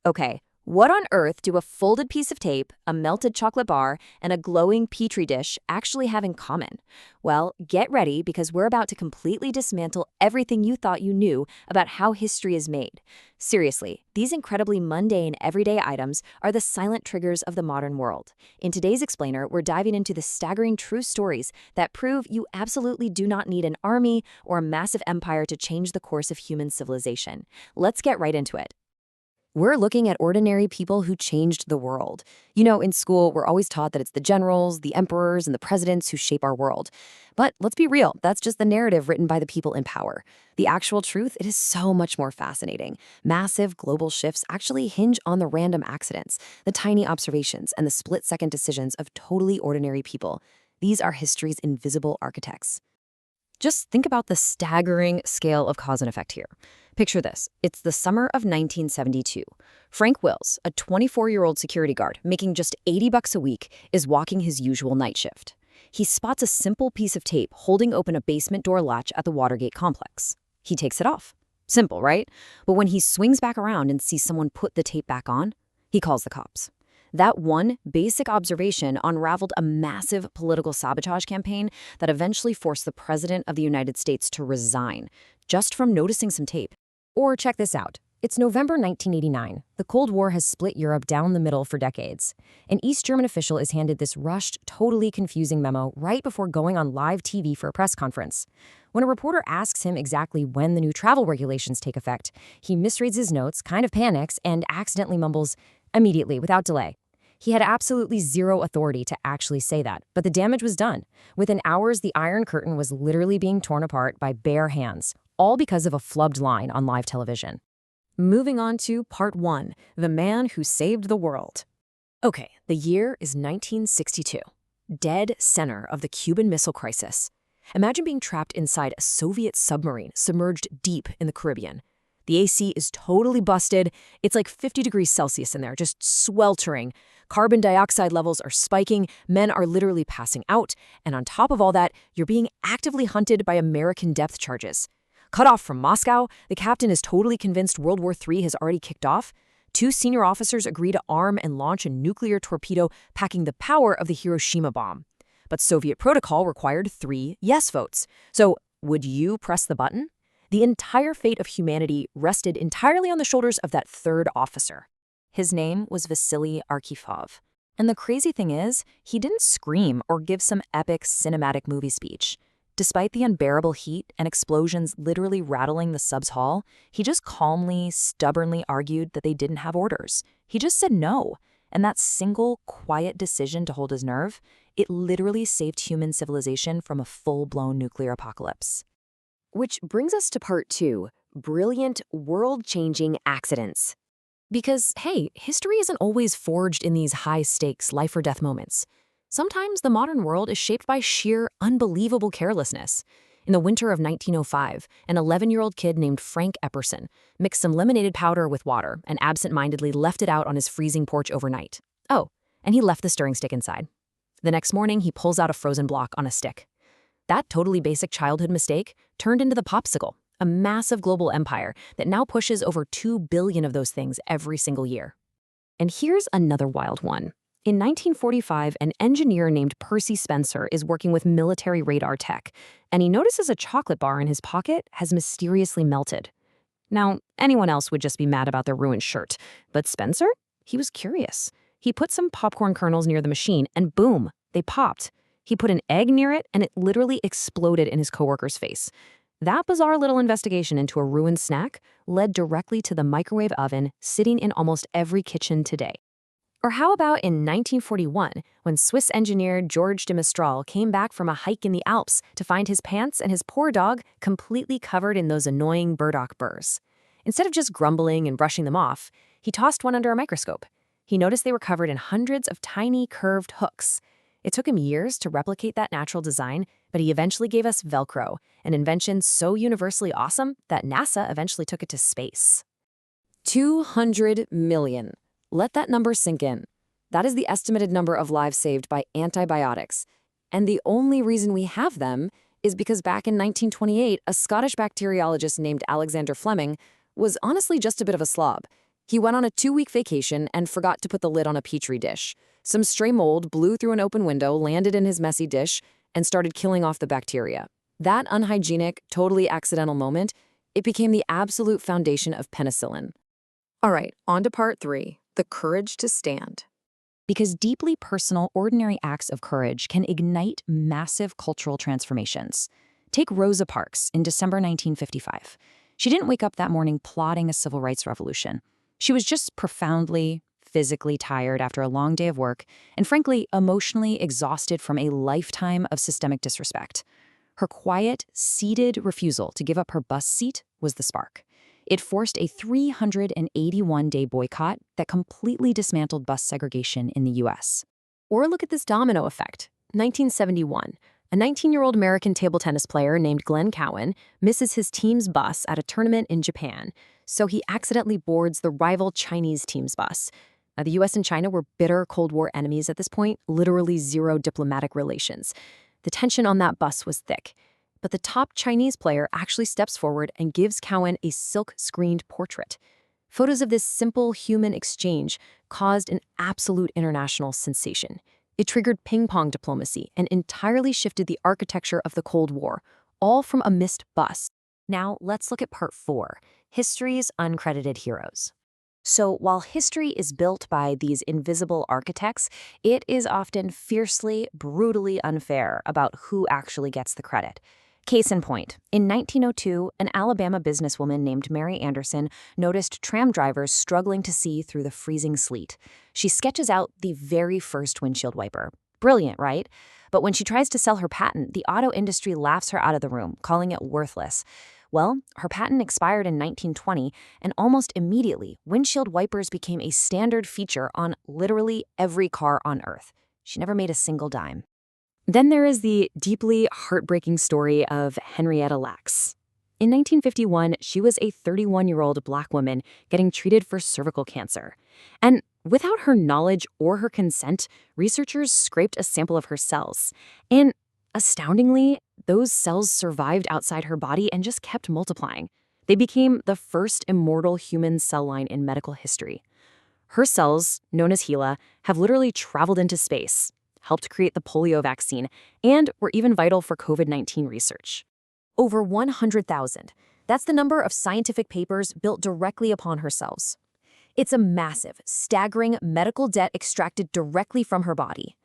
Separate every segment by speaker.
Speaker 1: Okay, what on earth do a folded piece of tape, a melted chocolate bar, and a glowing petri dish actually have in common? Well, get ready because we're about to completely dismantle everything you thought you knew about how history is made. Seriously, these incredibly mundane everyday items are the silent triggers of the modern world. In today's Explainer, we're diving into the staggering true stories that prove you absolutely do not need an army or a massive empire to change the course of human civilization. Let's get right into it. We're looking at ordinary people who changed the world. You know, in school, we're always taught that it's the generals, the emperors, and the presidents who shape our world. But let's be real, that's just the narrative written by the people in power. The actual truth, it is so much more fascinating. Massive global shifts actually hinge on the random accidents, the tiny observations, and the split-second decisions of totally ordinary people. These are history's invisible architects. Just think about the staggering scale of cause and effect here. Picture this. It's the summer of 1972. Frank Wills, a 24-year-old security guard making just $80 a week, is walking his usual night shift. He spots a simple piece of tape holding open a basement door latch at the Watergate complex. He takes it off. Simple, right? But when he swings back around and sees someone put the tape back on, he calls the cops. That one basic observation unraveled a massive political sabotage campaign that eventually forced the President of the United States to resign, just from noticing some tape. Or check this out. It's November 1989. The Cold War has split Europe down the middle for decades. An East German official is handed this rushed, totally confusing memo right before going on live TV for a press conference. When a reporter asks him exactly when the new travel regulations take effect, he misreads his notes, kind of panics, and accidentally mumbles, "Immediately, without delay." He had absolutely zero authority to actually say that, but the damage was done. Within hours, the Iron Curtain was literally being torn apart by bare hands, all because of a flubbed line on live television. Moving on to part 1, the man who saved the world. Okay, the year is 1962, dead center of the Cuban Missile Crisis. Imagine being trapped inside a Soviet submarine submerged deep in the Caribbean. The AC is totally busted. It's like 50 degrees Celsius in there, just sweltering. Carbon dioxide levels are spiking, men are literally passing out, and on top of all that, you're being actively hunted by American depth charges. Cut off from Moscow, the captain is totally convinced World War III has already kicked off. 2 senior officers agree to arm and launch a nuclear torpedo packing the power of the Hiroshima bomb. But Soviet protocol required 3 yes votes. So, would you press the button? The entire fate of humanity rested entirely on the shoulders of that 3rd officer. His name was Vasily Arkhipov. And the crazy thing is, he didn't scream or give some epic cinematic movie speech. Despite the unbearable heat and explosions literally rattling the sub's hull, he just calmly, stubbornly argued that they didn't have orders. He just said no. And that single, quiet decision to hold his nerve, it literally saved human civilization from a full-blown nuclear apocalypse. Which brings us to part 2, brilliant, world-changing accidents. Because, hey, history isn't always forged in these high-stakes, life-or-death moments. Sometimes the modern world is shaped by sheer, unbelievable carelessness. In the winter of 1905, an 11-year-old kid named Frank Epperson mixed some lemonade powder with water and absent-mindedly left it out on his freezing porch overnight. Oh, and he left the stirring stick inside. The next morning, he pulls out a frozen block on a stick. That totally basic childhood mistake turned into the popsicle, a massive global empire that now pushes over 2 billion of those things every single year. And here's another wild one. In 1945, an engineer named Percy Spencer is working with military radar tech, and he notices a chocolate bar in his pocket has mysteriously melted. Now, anyone else would just be mad about their ruined shirt, but Spencer? He was curious. He put some popcorn kernels near the machine, and boom, they popped. He put an egg near it, and it literally exploded in his coworker's face. That bizarre little investigation into a ruined snack led directly to the microwave oven sitting in almost every kitchen today. Or how about in 1941, when Swiss engineer Georges de Mestral came back from a hike in the Alps to find his pants and his poor dog completely covered in those annoying burdock burrs. Instead of just grumbling and brushing them off, he tossed one under a microscope. He noticed they were covered in hundreds of tiny curved hooks. It took him years to replicate that natural design, but he eventually gave us Velcro, an invention so universally awesome that NASA eventually took it to space. 200 million. Let that number sink in. That is the estimated number of lives saved by antibiotics. And the only reason we have them is because back in 1928, a Scottish bacteriologist named Alexander Fleming was honestly just a bit of a slob. He went on a 2-week vacation and forgot to put the lid on a petri dish. Some stray mold blew through an open window, landed in his messy dish, and started killing off the bacteria. That unhygienic, totally accidental moment, it became the absolute foundation of penicillin. All right, on to part 3, the courage to stand. Because deeply personal, ordinary acts of courage can ignite massive cultural transformations. Take Rosa Parks in December 1955. She didn't wake up that morning plotting a civil rights revolution. She was just profoundly, physically tired after a long day of work and frankly, emotionally exhausted from a lifetime of systemic disrespect. Her quiet, seated refusal to give up her bus seat was the spark. It forced a 381-day boycott that completely dismantled bus segregation in the U.S. Or look at this domino effect. 1971, a 19-year-old American table tennis player named Glenn Cowan misses his team's bus at a tournament in Japan, so he accidentally boards the rival Chinese team's bus. Now, the U.S. and China were bitter Cold War enemies at this point, literally zero diplomatic relations. The tension on that bus was thick. But the top Chinese player actually steps forward and gives Cowan a silk-screened portrait. Photos of this simple human exchange caused an absolute international sensation. It triggered ping-pong diplomacy and entirely shifted the architecture of the Cold War, all from a missed bus. Now, let's look at part 4, history's uncredited heroes. So while history is built by these invisible architects, it is often fiercely, brutally unfair about who actually gets the credit. Case in point, in 1902, an Alabama businesswoman named Mary Anderson noticed tram drivers struggling to see through the freezing sleet. She sketches out the very first windshield wiper. Brilliant, right? But when she tries to sell her patent, the auto industry laughs her out of the room, calling it worthless. Well, her patent expired in 1920, and almost immediately, windshield wipers became a standard feature on literally every car on Earth. She never made a single dime. Then there is the deeply heartbreaking story of Henrietta Lacks. In 1951, she was a 31-year-old Black woman getting treated for cervical cancer. And without her knowledge or her consent, researchers scraped a sample of her cells. And astoundingly, those cells survived outside her body and just kept multiplying. They became the first immortal human cell line in medical history. Her cells, known as HeLa, have literally traveled into space, helped create the polio vaccine, and were even vital for COVID-19 research. Over 100,000. That's the number of scientific papers built directly upon her cells. It's a massive, staggering medical debt extracted directly from her body.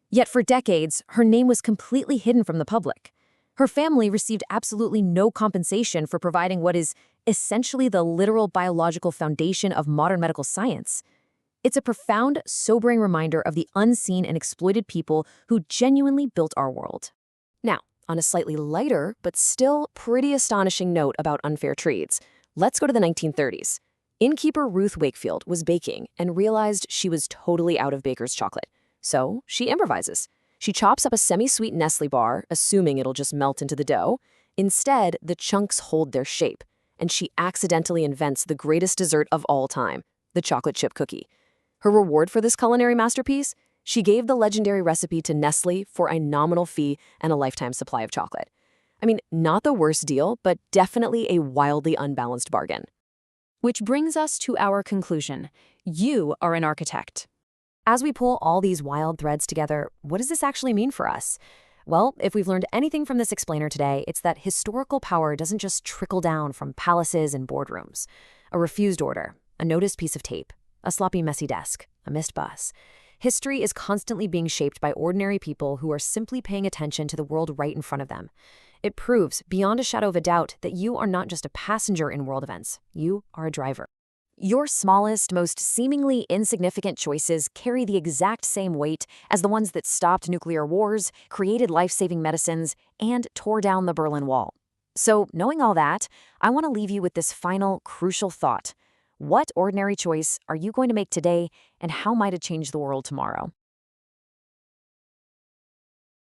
Speaker 1: Yet for decades, her name was completely hidden from the public. Her family received absolutely no compensation for providing what is essentially the literal biological foundation of modern medical science. It's a profound, sobering reminder of the unseen and exploited people who genuinely built our world. Now, on a slightly lighter, but still pretty astonishing note about unfair trades, let's go to the 1930s. Innkeeper Ruth Wakefield was baking and realized she was totally out of baker's chocolate. So she improvises. She chops up a semi-sweet Nestle bar, assuming it'll just melt into the dough. Instead, the chunks hold their shape, and she accidentally invents the greatest dessert of all time, the chocolate chip cookie. Her reward for this culinary masterpiece? She gave the legendary recipe to Nestle for a nominal fee and a lifetime supply of chocolate. I mean, not the worst deal, but definitely a wildly unbalanced bargain. Which brings us to our conclusion. You are an architect. As we pull all these wild threads together, what does this actually mean for us? Well, if we've learned anything from this explainer today, it's that historical power doesn't just trickle down from palaces and boardrooms. A refused order, a noticed piece of tape, a sloppy, messy desk, a missed bus. History is constantly being shaped by ordinary people who are simply paying attention to the world right in front of them. It proves, beyond a shadow of a doubt, that you are not just a passenger in world events. You are a driver. Your smallest, most seemingly insignificant choices carry the exact same weight as the ones that stopped nuclear wars, created life-saving medicines, and tore down the Berlin Wall. So, knowing all that, I want to leave you with this final, crucial thought. What ordinary choice are you going to make today, and how might it change the world tomorrow?